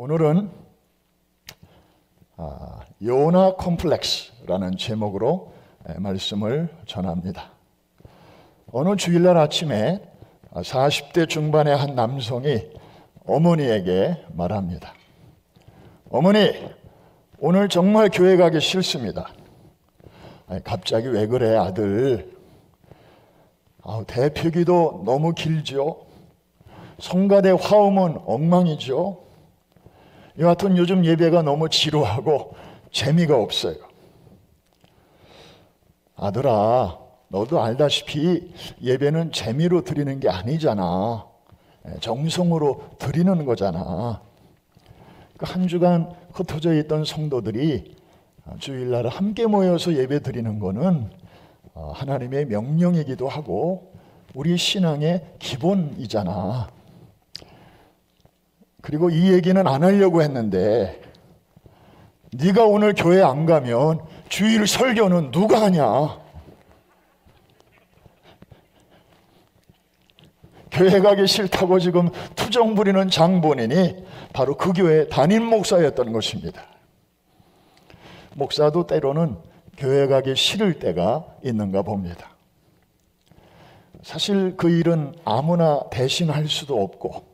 오늘은 요나 콤플렉스라는 제목으로 말씀을 전합니다. 어느 주일날 아침에 40대 중반의 한 남성이 어머니에게 말합니다. 어머니, 오늘 정말 교회 가기 싫습니다. 아니, 갑자기 왜 그래 아들? 대표기도 너무 길죠. 성가대 화음은 엉망이죠. 여하튼 요즘 예배가 너무 지루하고 재미가 없어요. 아들아, 너도 알다시피 예배는 재미로 드리는 게 아니잖아. 정성으로 드리는 거잖아. 한 주간 흩어져 있던 성도들이 주일날 함께 모여서 예배 드리는 거는 하나님의 명령이기도 하고 우리 신앙의 기본이잖아. 그리고 이 얘기는 안 하려고 했는데 네가 오늘 교회 안 가면 주일 설교는 누가 하냐? 교회 가기 싫다고 지금 투정 부리는 장본인이 바로 그 교회 담임 목사였던 것입니다. 목사도 때로는 교회 가기 싫을 때가 있는가 봅니다. 사실 그 일은 아무나 대신할 수도 없고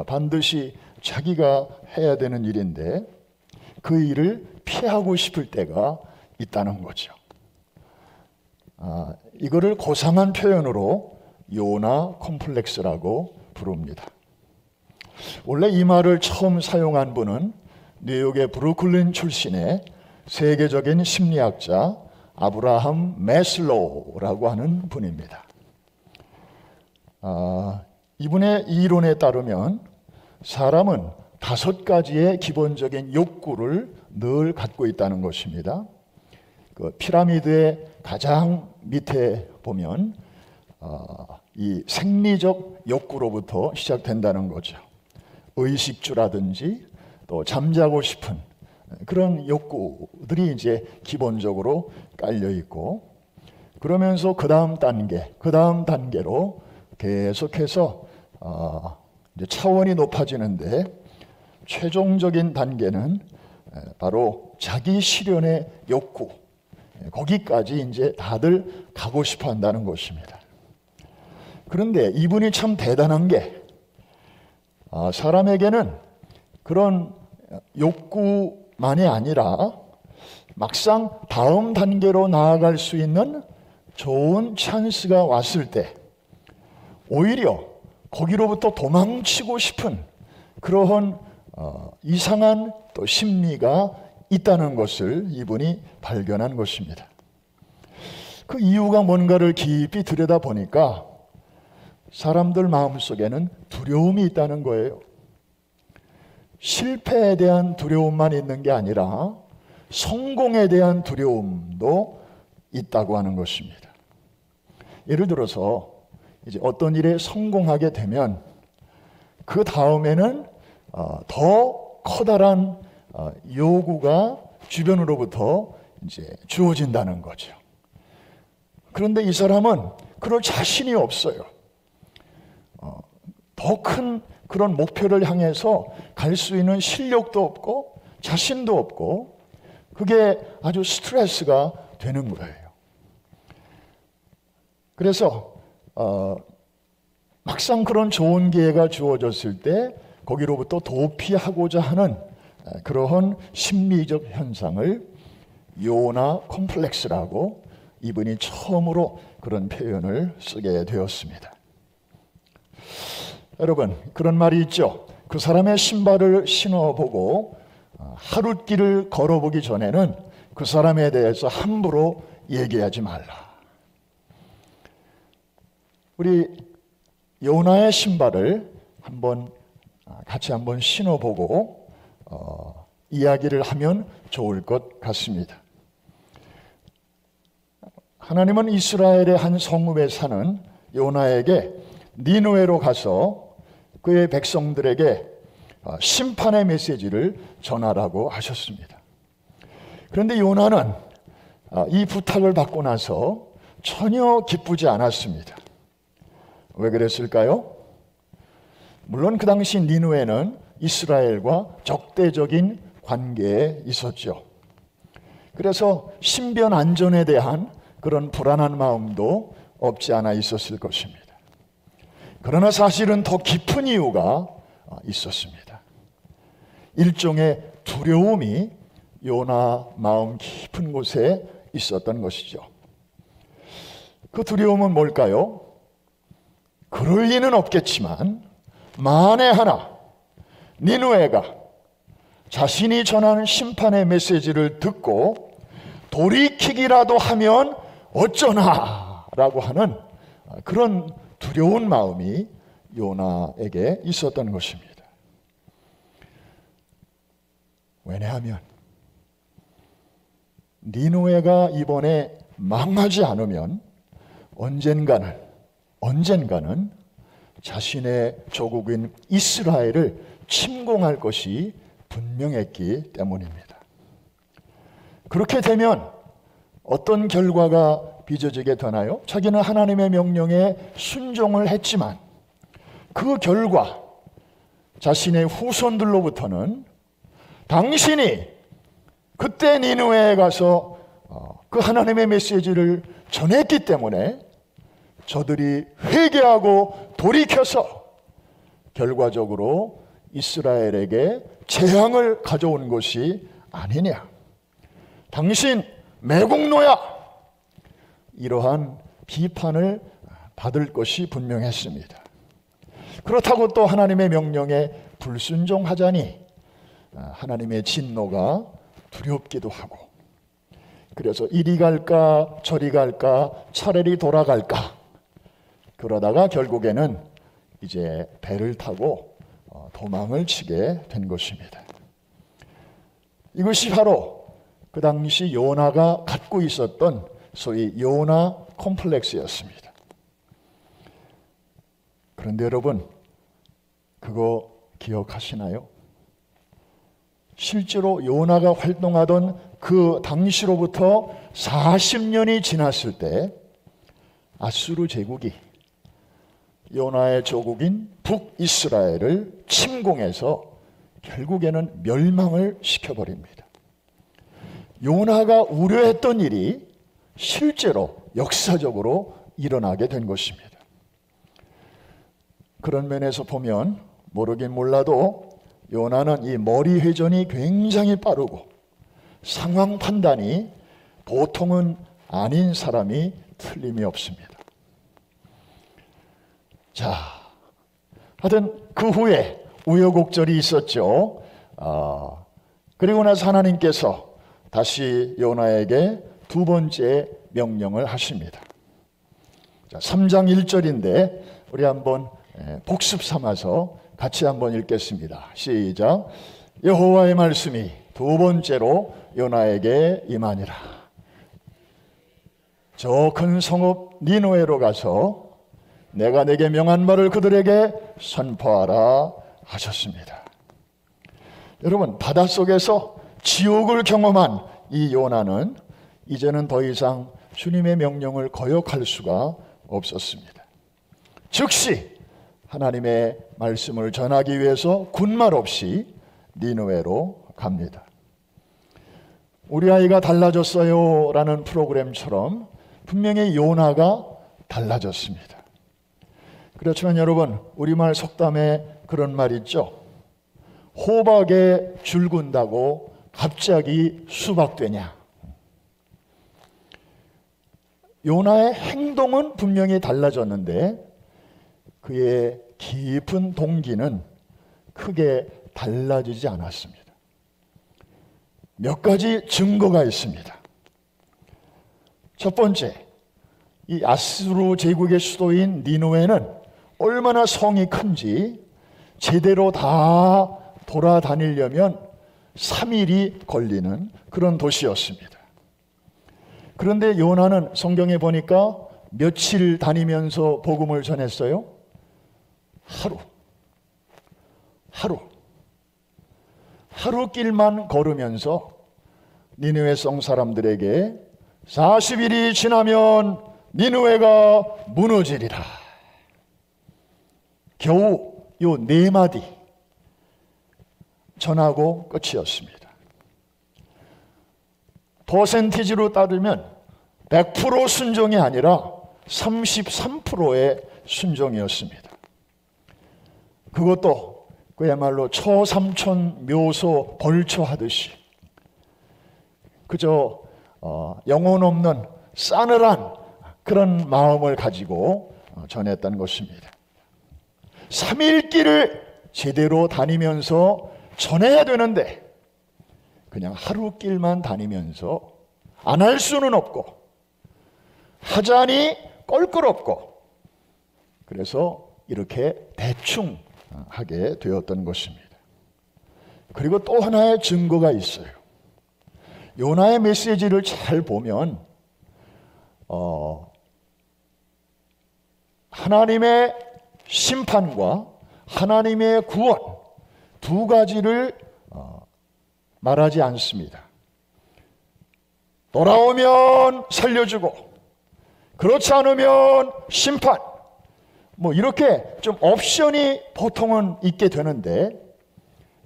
반드시 자기가 해야 되는 일인데 그 일을 피하고 싶을 때가 있다는 거죠. 이거를 고상한 표현으로 요나 콤플렉스라고 부릅니다. 원래 이 말을 처음 사용한 분은 뉴욕의 브루클린 출신의 세계적인 심리학자 아브라함 매슬로우라고 하는 분입니다. 이분의 이론에 따르면 사람은 5가지의 기본적인 욕구를 늘 갖고 있다는 것입니다. 그 피라미드의 가장 밑에 보면 이 생리적 욕구로부터 시작된다는 거죠. 의식주라든지 또 잠자고 싶은 그런 욕구들이 이제 기본적으로 깔려 있고, 그러면서 그 다음 단계로 계속해서 이제 차원이 높아지는데 최종적인 단계는 바로 자기 실현의 욕구, 거기까지 이제 다들 가고 싶어 한다는 것입니다. 그런데 이분이 참 대단한 게 사람에게는 그런 욕구만이 아니라 막상 다음 단계로 나아갈 수 있는 좋은 찬스가 왔을 때 오히려 거기로부터 도망치고 싶은 그러한 이상한 또 심리가 있다는 것을 이분이 발견한 것입니다. 그 이유가 뭔가를 깊이 들여다보니까 사람들 마음속에는 두려움이 있다는 거예요. 실패에 대한 두려움만 있는 게 아니라 성공에 대한 두려움도 있다고 하는 것입니다. 예를 들어서 이제 어떤 일에 성공하게 되면 그 다음에는 더 커다란 요구가 주변으로부터 이제 주어진다는 거죠. 그런데 이 사람은 그럴 자신이 없어요. 더 큰 그런 목표를 향해서 갈 수 있는 실력도 없고 자신도 없고 그게 아주 스트레스가 되는 거예요. 그래서 막상 그런 좋은 기회가 주어졌을 때 거기로부터 도피하고자 하는 그러한 심리적 현상을 요나 콤플렉스라고 이분이 처음으로 그런 표현을 쓰게 되었습니다. 여러분, 그런 말이 있죠. 그 사람의 신발을 신어보고 하룻길을 걸어보기 전에는 그 사람에 대해서 함부로 얘기하지 말라. 우리 요나의 신발을 같이 한번 신어보고 이야기를 하면 좋을 것 같습니다. 하나님은 이스라엘의 한 성읍에 사는 요나에게 니느웨로 가서 그의 백성들에게 심판의 메시지를 전하라고 하셨습니다. 그런데 요나는 이 부탁을 받고 나서 전혀 기쁘지 않았습니다. 왜 그랬을까요? 물론 그 당시 니느웨는 이스라엘과 적대적인 관계에 있었죠. 그래서 신변 안전에 대한 그런 불안한 마음도 없지 않아 있었을 것입니다. 그러나 사실은 더 깊은 이유가 있었습니다. 일종의 두려움이 요나 마음 깊은 곳에 있었던 것이죠. 그 두려움은 뭘까요? 그럴 리는 없겠지만 만에 하나 니느웨가 자신이 전하는 심판의 메시지를 듣고 돌이키기라도 하면 어쩌나 라고 하는 그런 두려운 마음이 요나에게 있었던 것입니다. 왜냐하면 니느웨가 이번에 망하지 않으면 언젠가는 자신의 조국인 이스라엘을 침공할 것이 분명했기 때문입니다. 그렇게 되면 어떤 결과가 빚어지게 되나요? 자기는 하나님의 명령에 순종을 했지만 그 결과 자신의 후손들로부터는 당신이 그때 니느웨에 가서 그 하나님의 메시지를 전했기 때문에 저들이 회개하고 돌이켜서 결과적으로 이스라엘에게 재앙을 가져온 것이 아니냐. 당신 매국노야. 이러한 비판을 받을 것이 분명했습니다. 그렇다고 또 하나님의 명령에 불순종하자니 하나님의 진노가 두렵기도 하고, 그래서 이리 갈까 저리 갈까 차라리 돌아갈까, 그러다가 결국에는 이제 배를 타고 도망을 치게 된 것입니다. 이것이 바로 그 당시 요나가 갖고 있었던 소위 요나 콤플렉스였습니다. 그런데 여러분, 그거 기억하시나요? 실제로 요나가 활동하던 그 당시로부터 40년이 지났을 때 아수르 제국이 요나의 조국인 북이스라엘을 침공해서 결국에는 멸망을 시켜버립니다. 요나가 우려했던 일이 실제로 역사적으로 일어나게 된 것입니다. 그런 면에서 보면 모르긴 몰라도 요나는 이 머리 회전이 굉장히 빠르고 상황 판단이 보통은 아닌 사람이 틀림이 없습니다. 자, 하여튼 그 후에 우여곡절이 있었죠. 그리고 나서 하나님께서 다시 요나에게 두 번째 명령을 하십니다. 자, 3장 1절인데 우리 한번 복습 삼아서 같이 한번 읽겠습니다. 시작. 여호와의 말씀이 두 번째로 요나에게 임하니라. 저 큰 성읍 니느웨로 가서 내가 내게 명한 말을 그들에게 선포하라 하셨습니다. 여러분, 바닷속에서 지옥을 경험한 이 요나는 이제는 더 이상 주님의 명령을 거역할 수가 없었습니다. 즉시 하나님의 말씀을 전하기 위해서 군말 없이 니느웨로 갑니다. 우리 아이가 달라졌어요 라는 프로그램처럼 분명히 요나가 달라졌습니다. 그렇지만 여러분, 우리말 속담에 그런 말 있죠. 호박에 줄 군다고 갑자기 수박되냐. 요나의 행동은 분명히 달라졌는데 그의 깊은 동기는 크게 달라지지 않았습니다. 몇 가지 증거가 있습니다. 첫 번째, 이 아수르 제국의 수도인 니느웨는 얼마나 성이 큰지 제대로 다 돌아다니려면 3일이 걸리는 그런 도시였습니다. 그런데 요나는 성경에 보니까 며칠 다니면서 복음을 전했어요? 하루 길만 걸으면서 니느웨 성 사람들에게 40일이 지나면 니느웨가 무너지리라. 겨우 요 4마디, 전하고 끝이었습니다. 퍼센티지로 따르면 100% 순종이 아니라 33%의 순종이었습니다. 그것도 그야말로 초삼촌 묘소 벌초하듯이 그저 영혼 없는 싸늘한 그런 마음을 가지고 전했다는 것입니다. 3일 길을 제대로 다니면서 전해야 되는데 그냥 하루 길만 다니면서 안 할 수는 없고 하자니 껄끄럽고 그래서 이렇게 대충 하게 되었던 것입니다. 그리고 또 하나의 증거가 있어요. 요나의 메시지를 잘 보면 하나님의 심판과 하나님의 구원 두 가지를 말하지 않습니다. 돌아오면 살려주고 그렇지 않으면 심판 이렇게 좀 옵션이 보통은 있게 되는데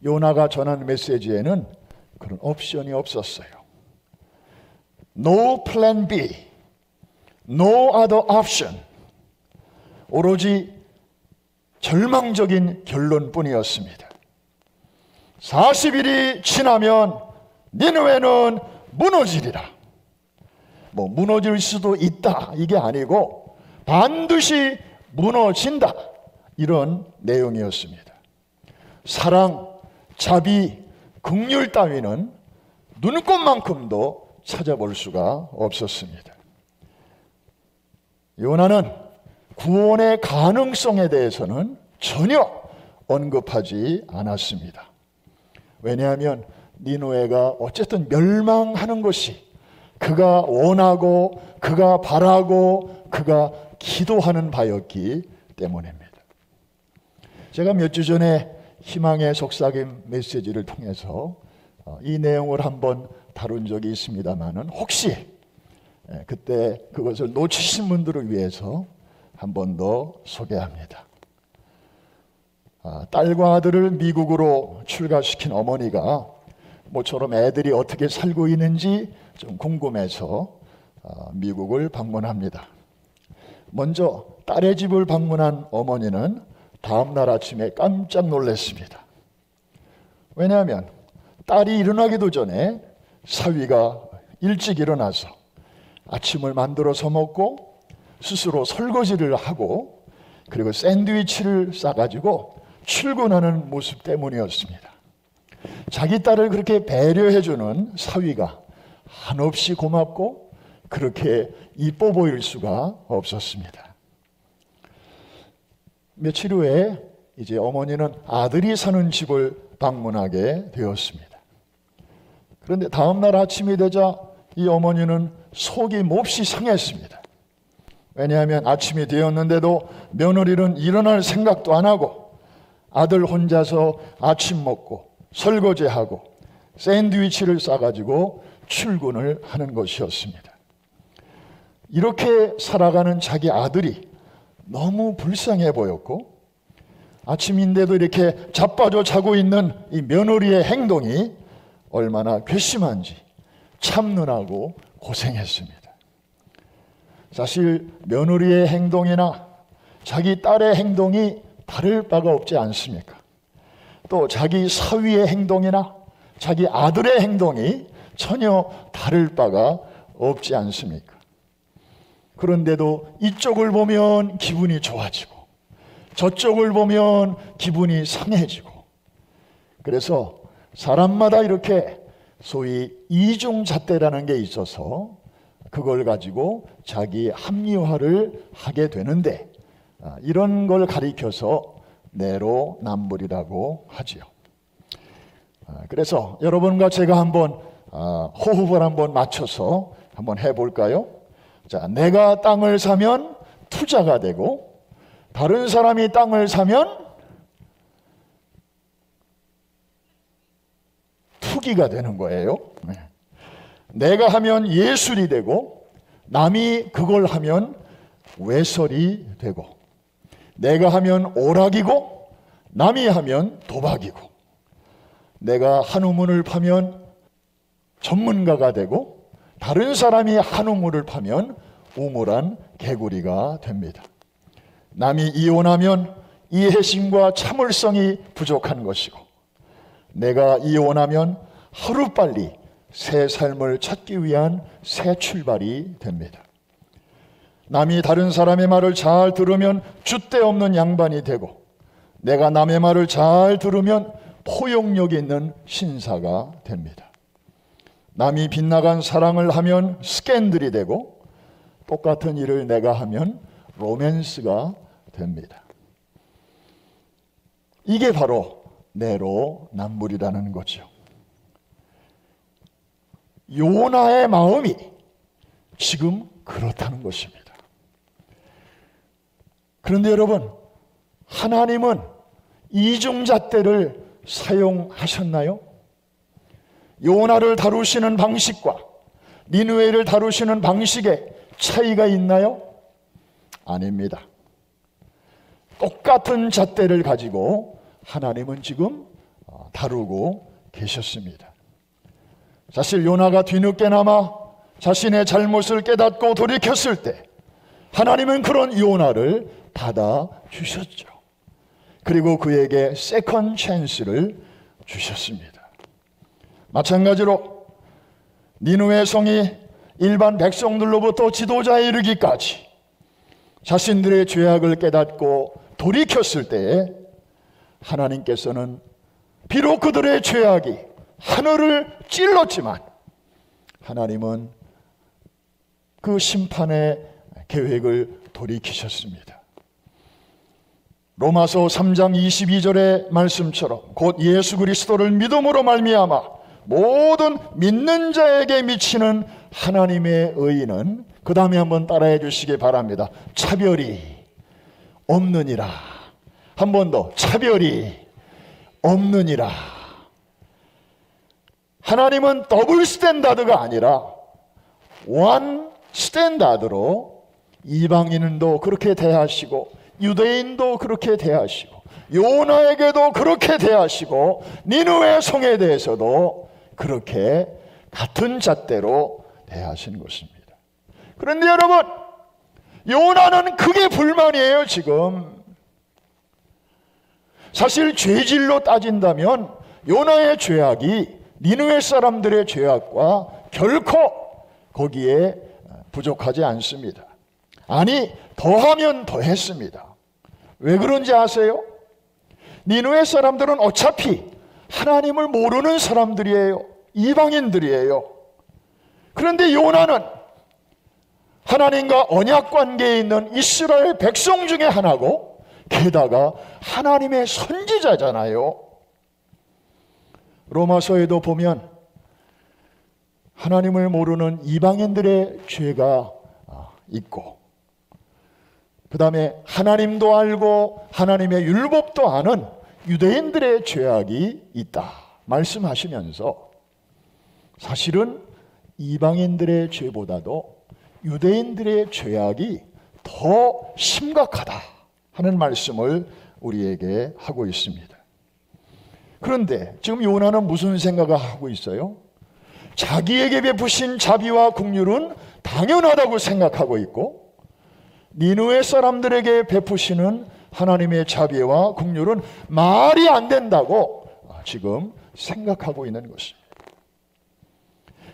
요나가 전한 메시지에는 그런 옵션이 없었어요. No plan B, no other option. 오로지 절망적인 결론뿐이었습니다. 40일이 지나면 니느웨는 무너지리라. 무너질 수도 있다 이게 아니고 반드시 무너진다 이런 내용이었습니다. 사랑, 자비, 긍휼 따위는 눈꽃만큼도 찾아볼 수가 없었습니다. 요나는 구원의 가능성에 대해서는 전혀 언급하지 않았습니다. 왜냐하면 니느웨가 어쨌든 멸망하는 것이 그가 원하고 그가 바라고 그가 기도하는 바였기 때문입니다. 제가 몇 주 전에 희망의 속삭임 메시지를 통해서 이 내용을 한번 다룬 적이 있습니다만은 혹시 그때 그것을 놓치신 분들을 위해서 한 번 더 소개합니다. 딸과 아들을 미국으로 출가시킨 어머니가 모처럼 애들이 어떻게 살고 있는지 좀 궁금해서 미국을 방문합니다. 먼저 딸의 집을 방문한 어머니는 다음 날 아침에 깜짝 놀랐습니다. 왜냐하면 딸이 일어나기도 전에 사위가 일찍 일어나서 아침을 만들어서 먹고 스스로 설거지를 하고 그리고 샌드위치를 싸가지고 출근하는 모습 때문이었습니다. 자기 딸을 그렇게 배려해주는 사위가 한없이 고맙고 그렇게 이뻐 보일 수가 없었습니다. 며칠 후에 이제 어머니는 아들이 사는 집을 방문하게 되었습니다. 그런데 다음날 아침이 되자 이 어머니는 속이 몹시 상했습니다. 왜냐하면 아침이 되었는데도 며느리는 일어날 생각도 안 하고 아들 혼자서 아침 먹고 설거지하고 샌드위치를 싸가지고 출근을 하는 것이었습니다. 이렇게 살아가는 자기 아들이 너무 불쌍해 보였고 아침인데도 이렇게 자빠져 자고 있는 이 며느리의 행동이 얼마나 괘씸한지 참느라고 고생했습니다. 사실 며느리의 행동이나 자기 딸의 행동이 다를 바가 없지 않습니까? 또 자기 사위의 행동이나 자기 아들의 행동이 전혀 다를 바가 없지 않습니까? 그런데도 이쪽을 보면 기분이 좋아지고 저쪽을 보면 기분이 상해지고 그래서 사람마다 이렇게 소위 이중잣대라는 게 있어서 그걸 가지고 자기 합리화를 하게 되는데 이런 걸 가리켜서 내로남불이라고 하지요. 그래서 여러분과 제가 한번 호흡을 한번 맞춰서 한번 해볼까요? 자, 내가 땅을 사면 투자가 되고 다른 사람이 땅을 사면 투기가 되는 거예요. 내가 하면 예술이 되고 남이 그걸 하면 외설이 되고 내가 하면 오락이고 남이 하면 도박이고 내가 한 우물을 파면 전문가가 되고 다른 사람이 한 우물을 파면 우물안 개구리가 됩니다. 남이 이혼하면 이해심과 참을성이 부족한 것이고 내가 이혼하면 하루빨리 새 삶을 찾기 위한 새 출발이 됩니다. 남이 다른 사람의 말을 잘 들으면 줏대 없는 양반이 되고 내가 남의 말을 잘 들으면 포용력 있는 신사가 됩니다. 남이 빗나간 사랑을 하면 스캔들이 되고 똑같은 일을 내가 하면 로맨스가 됩니다. 이게 바로 내로남불이라는 거죠. 요나의 마음이 지금 그렇다는 것입니다. 그런데 여러분, 하나님은 이중잣대를 사용하셨나요? 요나를 다루시는 방식과 니느웨를 다루시는 방식에 차이가 있나요? 아닙니다. 똑같은 잣대를 가지고 하나님은 지금 다루고 계셨습니다. 사실 요나가 뒤늦게나마 자신의 잘못을 깨닫고 돌이켰을 때 하나님은 그런 요나를 받아주셨죠. 그리고 그에게 세컨 찬스를 주셨습니다. 마찬가지로 니느웨 성이 일반 백성들로부터 지도자에 이르기까지 자신들의 죄악을 깨닫고 돌이켰을 때에 하나님께서는 비록 그들의 죄악이 하늘을 찔렀지만 하나님은 그 심판의 계획을 돌이키셨습니다. 로마서 3장 22절의 말씀처럼 곧 예수 그리스도를 믿음으로 말미암아 모든 믿는 자에게 미치는 하나님의 의의는, 그 다음에 한번 따라해 주시기 바랍니다. 차별이 없느니라. 한 번 더, 차별이 없느니라. 하나님은 더블 스탠다드가 아니라 원 스탠다드로 이방인도 그렇게 대하시고 유대인도 그렇게 대하시고 요나에게도 그렇게 대하시고 니느웨 성에 대해서도 그렇게 같은 잣대로 대하신 것입니다. 그런데 여러분, 요나는 그게 불만이에요. 지금 사실 죄질로 따진다면 요나의 죄악이 니느웨 사람들의 죄악과 결코 거기에 부족하지 않습니다. 아니, 더하면 더했습니다. 왜 그런지 아세요? 니느웨 사람들은 어차피 하나님을 모르는 사람들이에요. 이방인들이에요. 그런데 요나는 하나님과 언약 관계에 있는 이스라엘 백성 중에 하나고 게다가 하나님의 선지자잖아요. 로마서에도 보면 하나님을 모르는 이방인들의 죄가 있고 그 다음에 하나님도 알고 하나님의 율법도 아는 유대인들의 죄악이 있다 말씀하시면서 사실은 이방인들의 죄보다도 유대인들의 죄악이 더 심각하다 하는 말씀을 우리에게 하고 있습니다. 그런데 지금 요나는 무슨 생각을 하고 있어요? 자기에게 베푸신 자비와 긍휼은 당연하다고 생각하고 있고 니느웨 사람들에게 베푸시는 하나님의 자비와 긍휼은 말이 안 된다고 지금 생각하고 있는 것입니다.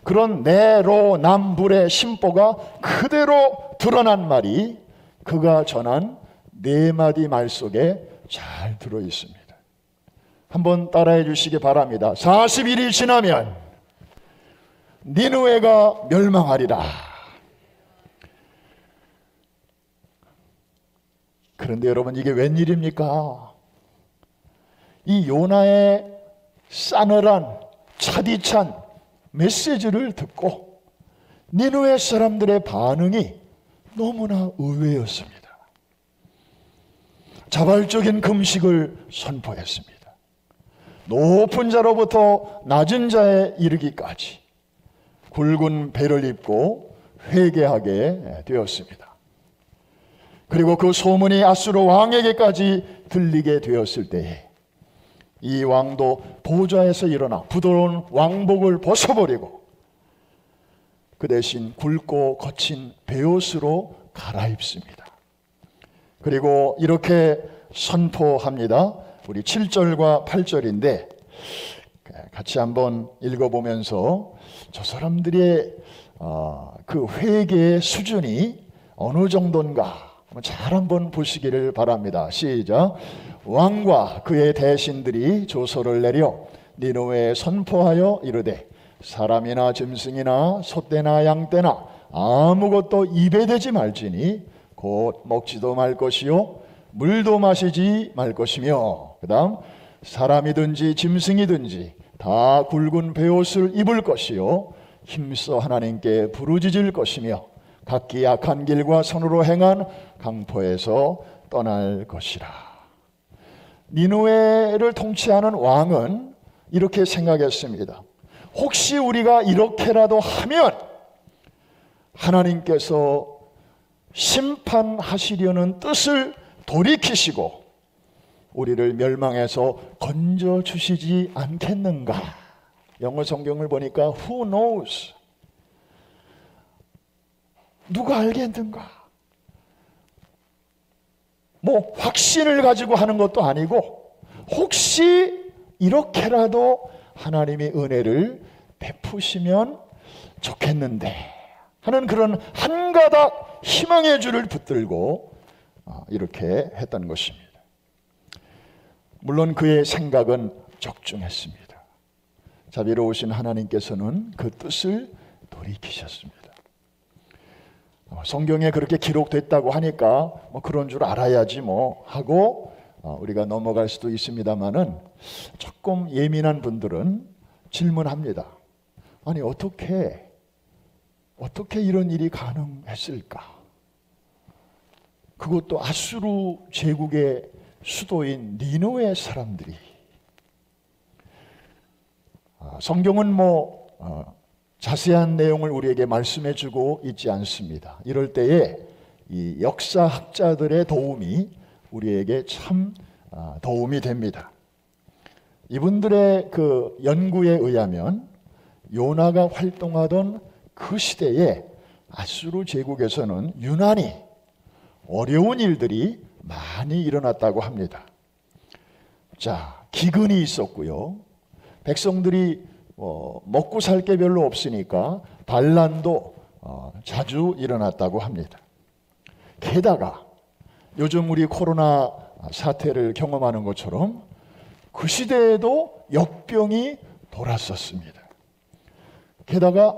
그런 내로남불의 심보가 그대로 드러난 말이 그가 전한 네 마디 말 속에 잘 들어 있습니다. 한번 따라해 주시기 바랍니다. 40일이 지나면 니느웨가 멸망하리라. 그런데 여러분, 이게 웬일입니까? 이 요나의 싸늘한 차디찬 메시지를 듣고 니느웨 사람들의 반응이 너무나 의외였습니다. 자발적인 금식을 선포했습니다. 높은 자로부터 낮은 자에 이르기까지 굵은 배를 입고 회개하게 되었습니다. 그리고 그 소문이 아수르 왕에게까지 들리게 되었을 때에 이 왕도 보좌에서 일어나 부드러운 왕복을 벗어버리고 그 대신 굵고 거친 베옷으로 갈아입습니다. 그리고 이렇게 선포합니다. 우리 7절과 8절인데 같이 한번 읽어보면서 저 사람들의 그 회개의 수준이 어느 정도인가 잘 한번 보시기를 바랍니다. 시작. 왕과 그의 대신들이 조서를 내려 니느웨에 선포하여 이르되 사람이나 짐승이나 소떼나 양떼나 아무것도 입에 대지 말지니 곧 먹지도 말 것이요 물도 마시지 말 것이며 그 다음 사람이든지 짐승이든지 다 굵은 베옷을 입을 것이요 힘써 하나님께 부르짖을 것이며 각기 악한 길과 선으로 행한 강포에서 떠날 것이라. 니느웨를 통치하는 왕은 이렇게 생각했습니다. 혹시 우리가 이렇게라도 하면 하나님께서 심판하시려는 뜻을 돌이키시고 우리를 멸망해서 건져주시지 않겠는가. 영어 성경을 보니까 Who knows? 누가 알겠는가? 뭐 확신을 가지고 하는 것도 아니고 혹시 이렇게라도 하나님의 은혜를 베푸시면 좋겠는데 하는 그런 한 가닥 희망의 줄을 붙들고 이렇게 했던 것입니다. 물론 그의 생각은 적중했습니다. 자비로우신 하나님께서는 그 뜻을 돌이키셨습니다. 성경에 그렇게 기록됐다고 하니까 뭐 그런 줄 알아야지 뭐 하고 우리가 넘어갈 수도 있습니다만은 조금 예민한 분들은 질문합니다. 아니 어떻게 이런 일이 가능했을까? 그것도 아수르 제국의 수도인 니느웨 사람들이. 성경은 뭐 자세한 내용을 우리에게 말씀해 주고 있지 않습니다. 이럴 때에 이 역사학자들의 도움이 우리에게 참 도움이 됩니다. 이분들의 그 연구에 의하면 요나가 활동하던 그 시대에 아수르 제국에서는 유난히 어려운 일들이 많이 일어났다고 합니다. 자, 기근이 있었고요. 백성들이 먹고 살 게 별로 없으니까 반란도 자주 일어났다고 합니다. 게다가 요즘 우리 코로나 사태를 경험하는 것처럼 그 시대에도 역병이 돌았었습니다. 게다가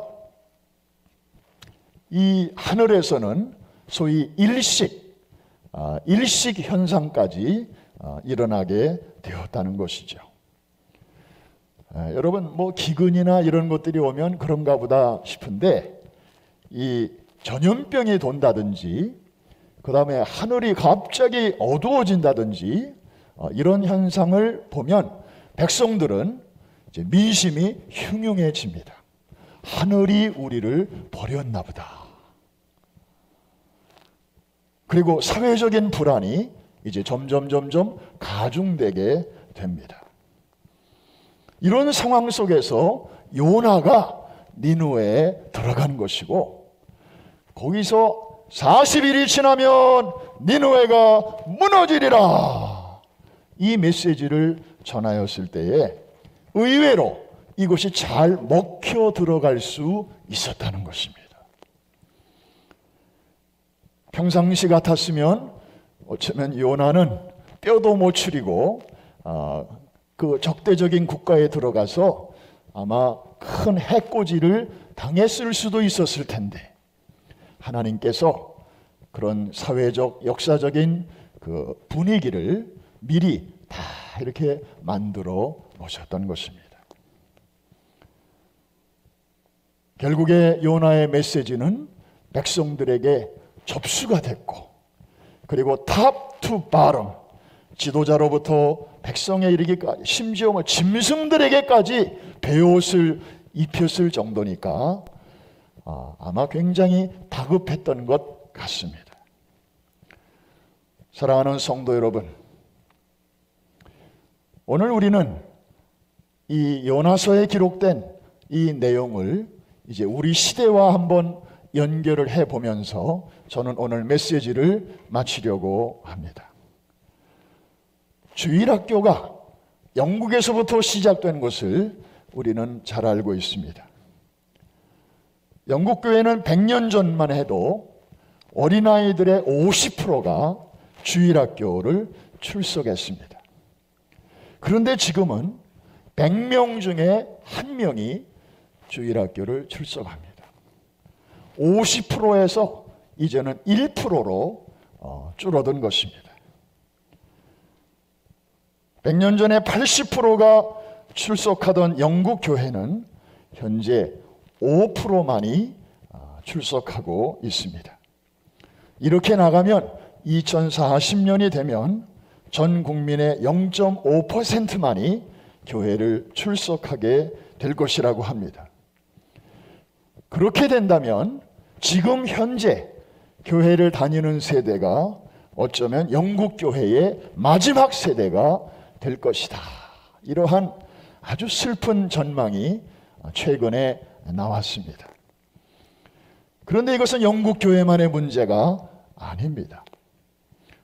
이 하늘에서는 소위 일식 현상까지 일어나게 되었다는 것이죠. 여러분 뭐 기근이나 이런 것들이 오면 그런가 보다 싶은데 이 전염병이 돈다든지 그 다음에 하늘이 갑자기 어두워진다든지 이런 현상을 보면 백성들은 이제 민심이 흉흉해집니다. 하늘이 우리를 버렸나 보다. 그리고 사회적인 불안이 이제 점점 가중되게 됩니다. 이런 상황 속에서 요나가 니느웨에 들어간 것이고 거기서 40일이 지나면 니느웨가 무너지리라 이 메시지를 전하였을 때에 의외로 이것이 잘 먹혀 들어갈 수 있었다는 것입니다. 평상시 같았으면 어쩌면 요나는 뼈도 못 추리고 그 적대적인 국가에 들어가서 아마 큰 해코지를 당했을 수도 있었을 텐데 하나님께서 그런 사회적 역사적인 그 분위기를 미리 다 이렇게 만들어 놓으셨던 것입니다. 결국에 요나의 메시지는 백성들에게 접수가 됐고 그리고 탑 투 바럼 지도자로부터 백성에 이르기까지 심지어 뭐 짐승들에게까지 베옷을 입혔을 정도니까 아마 굉장히 다급했던 것 같습니다. 사랑하는 성도 여러분, 오늘 우리는 이 요나서에 기록된 이 내용을 이제 우리 시대와 한번 연결을 해보면서 저는 오늘 메시지를 마치려고 합니다. 주일학교가 영국에서부터 시작된 것을 우리는 잘 알고 있습니다. 영국 교회는 100년 전만 해도 어린아이들의 50%가 주일학교를 출석했습니다. 그런데 지금은 100명 중에 1명이 주일학교를 출석합니다. 50%에서 이제는 1%로 줄어든 것입니다. 100년 전에 80%가 출석하던 영국 교회는 현재 5%만이 출석하고 있습니다. 이렇게 나가면 2040년이 되면 전 국민의 0.5%만이 교회를 출석하게 될 것이라고 합니다. 그렇게 된다면 지금 현재 교회를 다니는 세대가 어쩌면 영국 교회의 마지막 세대가 될 것이다. 이러한 아주 슬픈 전망이 최근에 나왔습니다. 그런데 이것은 영국 교회만의 문제가 아닙니다.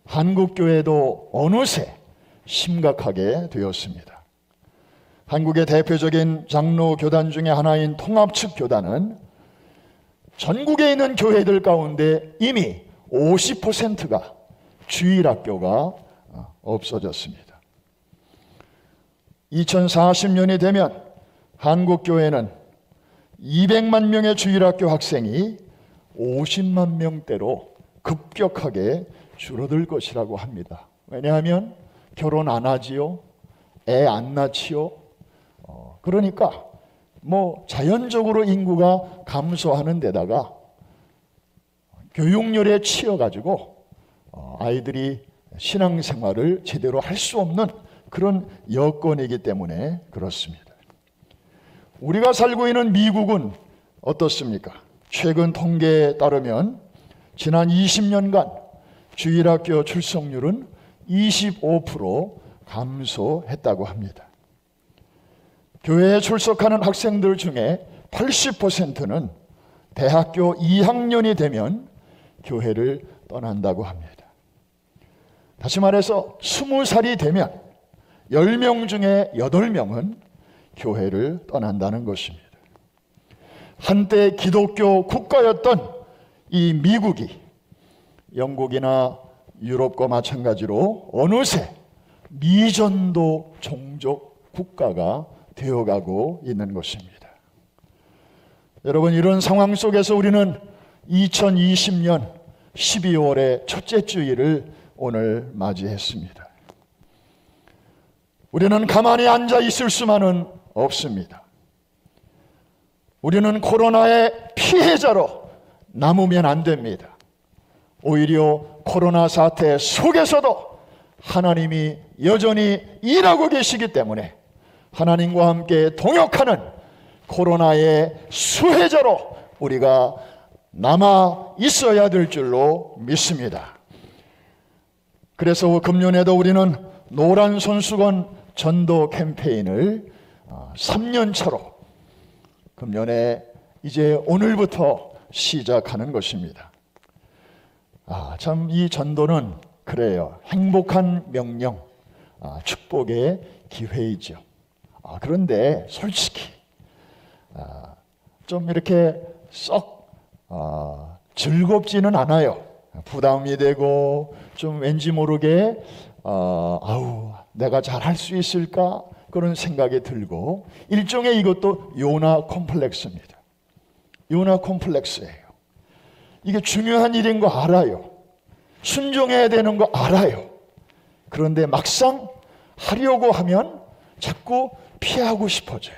한국 교회도 어느새 심각하게 되었습니다. 한국의 대표적인 장로 교단 중에 하나인 통합측 교단은 전국에 있는 교회들 가운데 이미 50%가 주일학교가 없어졌습니다. 2040년이 되면 한국 교회는 200만 명의 주일학교 학생이 50만 명대로 급격하게 줄어들 것이라고 합니다. 왜냐하면 결혼 안 하지요, 애 안 낳지요. 그러니까 자연적으로 인구가 감소하는 데다가 교육열에 치여가지고 아이들이 신앙생활을 제대로 할 수 없는 그런 여건이기 때문에 그렇습니다. 우리가 살고 있는 미국은 어떻습니까? 최근 통계에 따르면 지난 20년간 주일학교 출석률은 25% 감소했다고 합니다. 교회에 출석하는 학생들 중에 80%는 대학교 2학년이 되면 교회를 떠난다고 합니다. 다시 말해서 20살이 되면 10명 중에 8명은 교회를 떠난다는 것입니다. 한때 기독교 국가였던 이 미국이 영국이나 유럽과 마찬가지로 어느새 미전도 종족 국가가 되어가고 있는 것입니다. 여러분, 이런 상황 속에서 우리는 2020년 12월의 첫째 주일을 오늘 맞이했습니다. 우리는 가만히 앉아 있을 수만은 없습니다. 우리는 코로나의 피해자로 남으면 안 됩니다. 오히려 코로나 사태 속에서도 하나님이 여전히 일하고 계시기 때문에 하나님과 함께 동역하는 코로나의 수혜자로 우리가 남아 있어야 될 줄로 믿습니다. 그래서 금년에도 우리는 노란 손수건 전도 캠페인을 3년차로 금년에 이제 오늘부터 시작하는 것입니다. 참 이 전도는 그래요. 행복한 명령, 축복의 기회이죠. 그런데 솔직히 좀 이렇게 썩 즐겁지는 않아요. 부담이 되고 좀 왠지 모르게 내가 잘할 수 있을까? 그런 생각이 들고 일종의 이것도 요나 콤플렉스입니다. 요나 콤플렉스예요. 이게 중요한 일인 거 알아요. 순종해야 되는 거 알아요. 그런데 막상 하려고 하면 자꾸 피하고 싶어져요.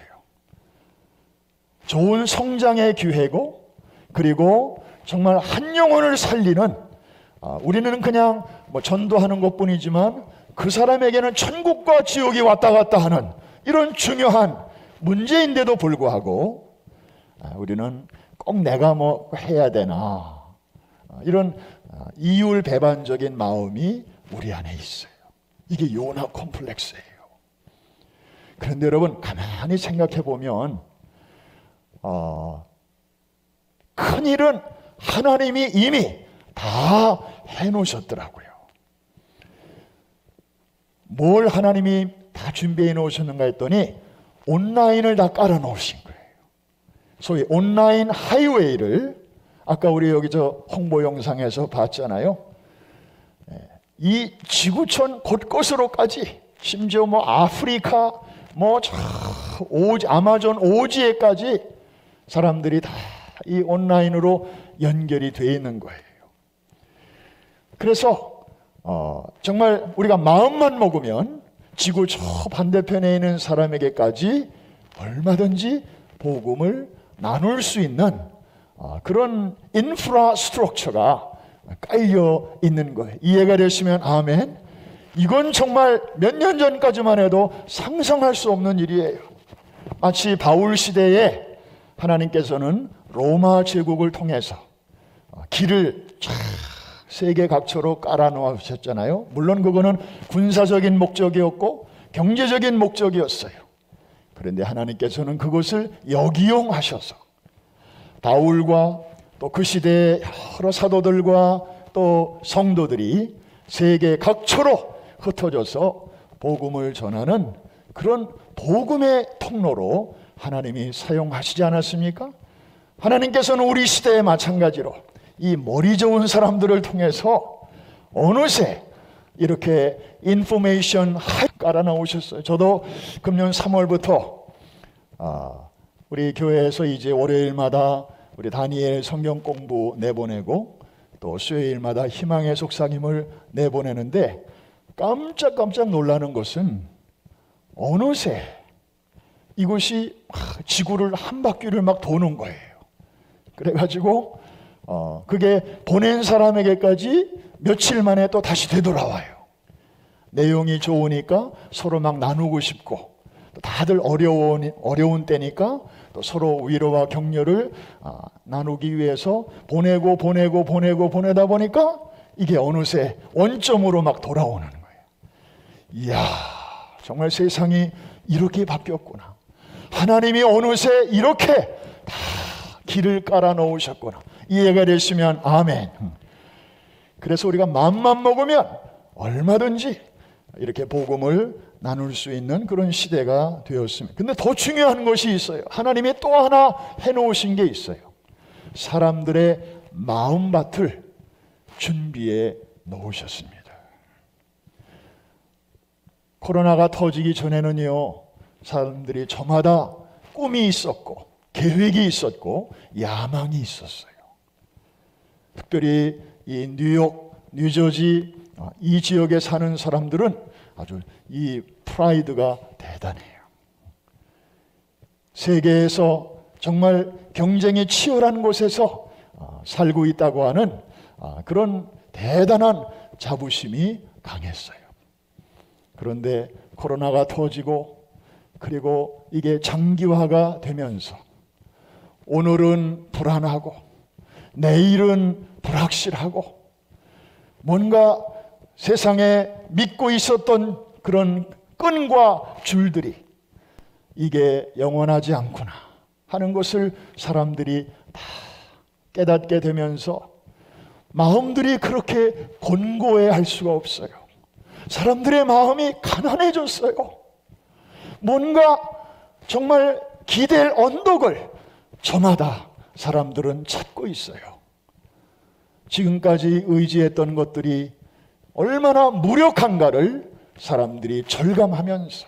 좋은 성장의 기회고 그리고 정말 한 영혼을 살리는 우리는 그냥 전도하는 것뿐이지만 그 사람에게는 천국과 지옥이 왔다 갔다 하는 이런 중요한 문제인데도 불구하고 우리는 꼭 내가 해야 되나 이런 이율배반적인 마음이 우리 안에 있어요. 이게 요나 콤플렉스예요. 그런데 여러분 가만히 생각해 보면 큰일은 하나님이 이미 다 해놓으셨더라고요. 뭘 하나님이 다 준비해 놓으셨는가 했더니 온라인을 다 깔아 놓으신 거예요. 소위 온라인 하이웨이를 아까 우리 여기 저 홍보 영상에서 봤잖아요. 이 지구촌 곳곳으로까지, 심지어 뭐 아프리카 뭐 저 아마존 오지에까지 사람들이 다 이 온라인으로 연결이 되어 있는 거예요. 그래서 정말 우리가 마음만 먹으면 지구 저 반대편에 있는 사람에게까지 얼마든지 복음을 나눌 수 있는 그런 인프라스트럭처가 깔려 있는 거예요. 이해가 되시면 아멘. 이건 정말 몇 년 전까지만 해도 상상할 수 없는 일이에요. 마치 바울 시대에 하나님께서는 로마 제국을 통해서 길을 세계 각처로 깔아 놓으셨잖아요. 물론 그거는 군사적인 목적이었고 경제적인 목적이었어요. 그런데 하나님께서는 그것을 역이용하셔서 바울과 또 그 시대의 여러 사도들과 또 성도들이 세계 각처로 흩어져서 복음을 전하는 그런 복음의 통로로 하나님이 사용하시지 않았습니까? 하나님께서는 우리 시대에 마찬가지로 이 머리 좋은 사람들을 통해서 어느새 이렇게 인포메이션 깔아 놓으셨어요. 저도 금년 3월부터 우리 교회에서 이제 월요일마다 우리 다니엘 성경 공부 내보내고 또 수요일마다 희망의 속삭임을 내보내는데 깜짝깜짝 놀라는 것은 어느새 이것이 지구를 한 바퀴를 막 도는 거예요. 그래가지고 그게 보낸 사람에게까지 며칠 만에 또 다시 되돌아와요. 내용이 좋으니까 서로 막 나누고 싶고, 다들 어려운 때니까 또 서로 위로와 격려를 나누기 위해서 보내다 보니까 이게 어느새 원점으로 막 돌아오는 거예요. 이야, 정말 세상이 이렇게 바뀌었구나. 하나님이 어느새 이렇게 다 길을 깔아 놓으셨구나. 이해가 되시면 아멘. 그래서 우리가 마음만 먹으면 얼마든지 이렇게 복음을 나눌 수 있는 그런 시대가 되었습니다. 근데 더 중요한 것이 있어요. 하나님이 또 하나 해놓으신 게 있어요. 사람들의 마음밭을 준비해 놓으셨습니다. 코로나가 터지기 전에는요, 사람들이 저마다 꿈이 있었고 계획이 있었고 야망이 있었어요. 특별히 이 뉴욕, 뉴저지 이 지역에 사는 사람들은 아주 이 프라이드가 대단해요. 세계에서 정말 경쟁이 치열한 곳에서 살고 있다고 하는 그런 대단한 자부심이 강했어요. 그런데 코로나가 터지고 그리고 이게 장기화가 되면서 오늘은 불안하고 내일은 불확실하고 뭔가 세상에 믿고 있었던 그런 끈과 줄들이 이게 영원하지 않구나 하는 것을 사람들이 다 깨닫게 되면서 마음들이 그렇게 곤고해 할 수가 없어요. 사람들의 마음이 가난해졌어요. 뭔가 정말 기댈 언덕을 저마다 사람들은 찾고 있어요. 지금까지 의지했던 것들이 얼마나 무력한가를 사람들이 절감하면서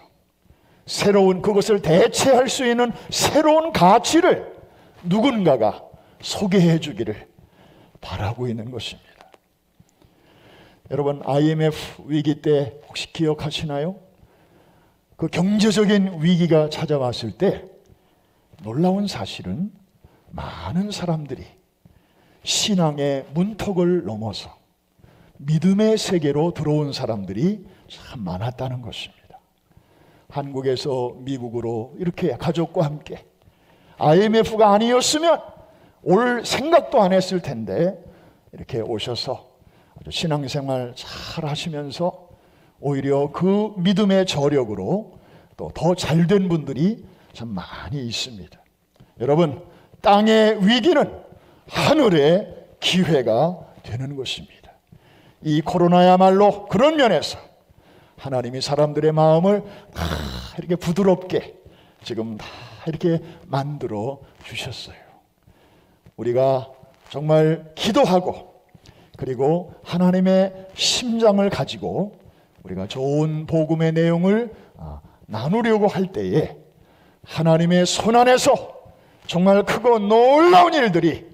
새로운 그것을 대체할 수 있는 새로운 가치를 누군가가 소개해 주기를 바라고 있는 것입니다. 여러분, IMF 위기 때 혹시 기억하시나요? 그 경제적인 위기가 찾아왔을 때 놀라운 사실은 많은 사람들이 신앙의 문턱을 넘어서 믿음의 세계로 들어온 사람들이 참 많았다는 것입니다. 한국에서 미국으로 이렇게 가족과 함께 IMF가 아니었으면 올 생각도 안 했을 텐데 이렇게 오셔서 아주 신앙생활 잘 하시면서 오히려 그 믿음의 저력으로 또 더 잘된 분들이 참 많이 있습니다. 여러분, 땅의 위기는 하늘의 기회가 되는 것입니다. 이 코로나야말로 그런 면에서 하나님이 사람들의 마음을 다 이렇게 부드럽게 지금 다 이렇게 만들어 주셨어요. 우리가 정말 기도하고 그리고 하나님의 심장을 가지고 우리가 좋은 복음의 내용을 나누려고 할 때에 하나님의 손안에서 정말 크고 놀라운 일들이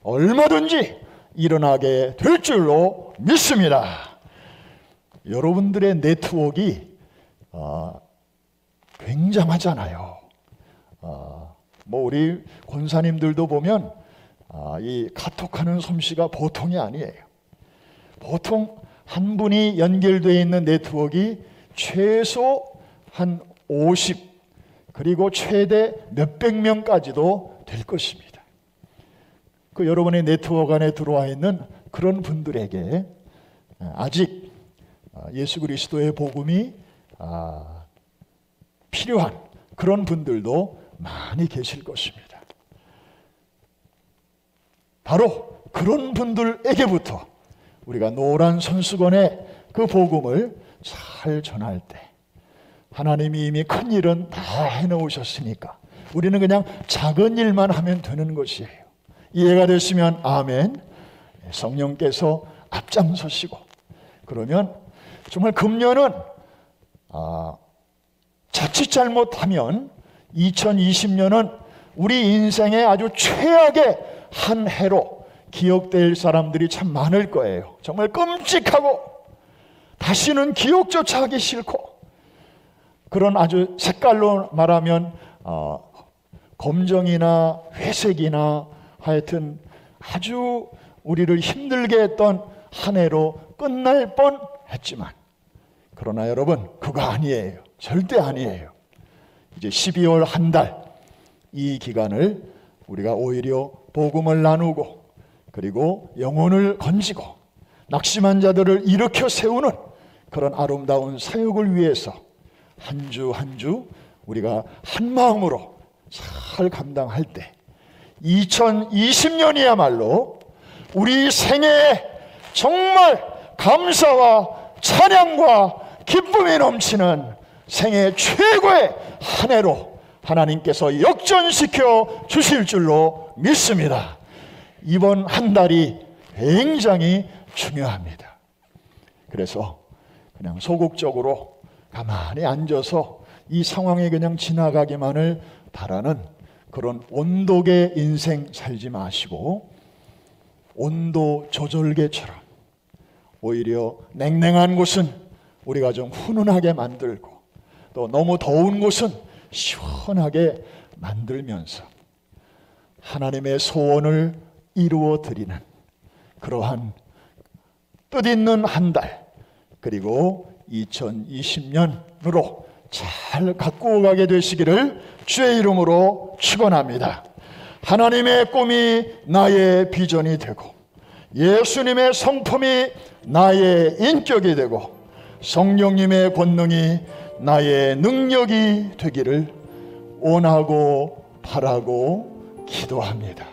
얼마든지 일어나게 될 줄로 믿습니다. 여러분들의 네트워크가 굉장하잖아요. 뭐 우리 권사님들도 보면 이 카톡하는 솜씨가 보통이 아니에요. 보통 한 분이 연결되어 있는 네트워크가 최소 한 50 그리고 최대 몇백 명까지도 될 것입니다. 그 여러분의 네트워크 안에 들어와 있는 그런 분들에게 아직 예수 그리스도의 복음이 필요한 그런 분들도 많이 계실 것입니다. 바로 그런 분들에게부터 우리가 노란 손수건에 그 복음을 잘 전할 때 하나님이 이미 큰 일은 다 해놓으셨으니까 우리는 그냥 작은 일만 하면 되는 것이에요. 이해가 됐으면 아멘. 성령께서 앞장서시고 그러면 정말 금년은 자칫 잘못하면 2020년은 우리 인생의 아주 최악의 한 해로 기억될 사람들이 참 많을 거예요. 정말 끔찍하고 다시는 기억조차 하기 싫고 그런 아주 색깔로 말하면 검정이나 회색이나 하여튼 아주 우리를 힘들게 했던 한 해로 끝날 뻔했지만 그러나 여러분 그거 아니에요. 절대 아니에요. 이제 12월 한 달 이 기간을 우리가 오히려 복음을 나누고 그리고 영혼을 건지고 낙심한 자들을 일으켜 세우는 그런 아름다운 사역을 위해서 한 주 한 주 우리가 한 마음으로 잘 감당할 때 2020년이야말로 우리 생애에 정말 감사와 찬양과 기쁨이 넘치는 생애 최고의 한 해로 하나님께서 역전시켜 주실 줄로 믿습니다. 이번 한 달이 굉장히 중요합니다. 그래서 그냥 소극적으로 가만히 앉아서 이 상황에 그냥 지나가기만을 바라는 그런 온도계 인생 살지 마시고 온도 조절계처럼 오히려 냉랭한 곳은 우리가 좀 훈훈하게 만들고 또 너무 더운 곳은 시원하게 만들면서 하나님의 소원을 이루어 드리는 그러한 뜻있는 한 달 그리고 2020년으로 잘 갖고 가게 되시기를 주의 이름으로 축원합니다. 하나님의 꿈이 나의 비전이 되고 예수님의 성품이 나의 인격이 되고 성령님의 권능이 나의 능력이 되기를 원하고 바라고 기도합니다.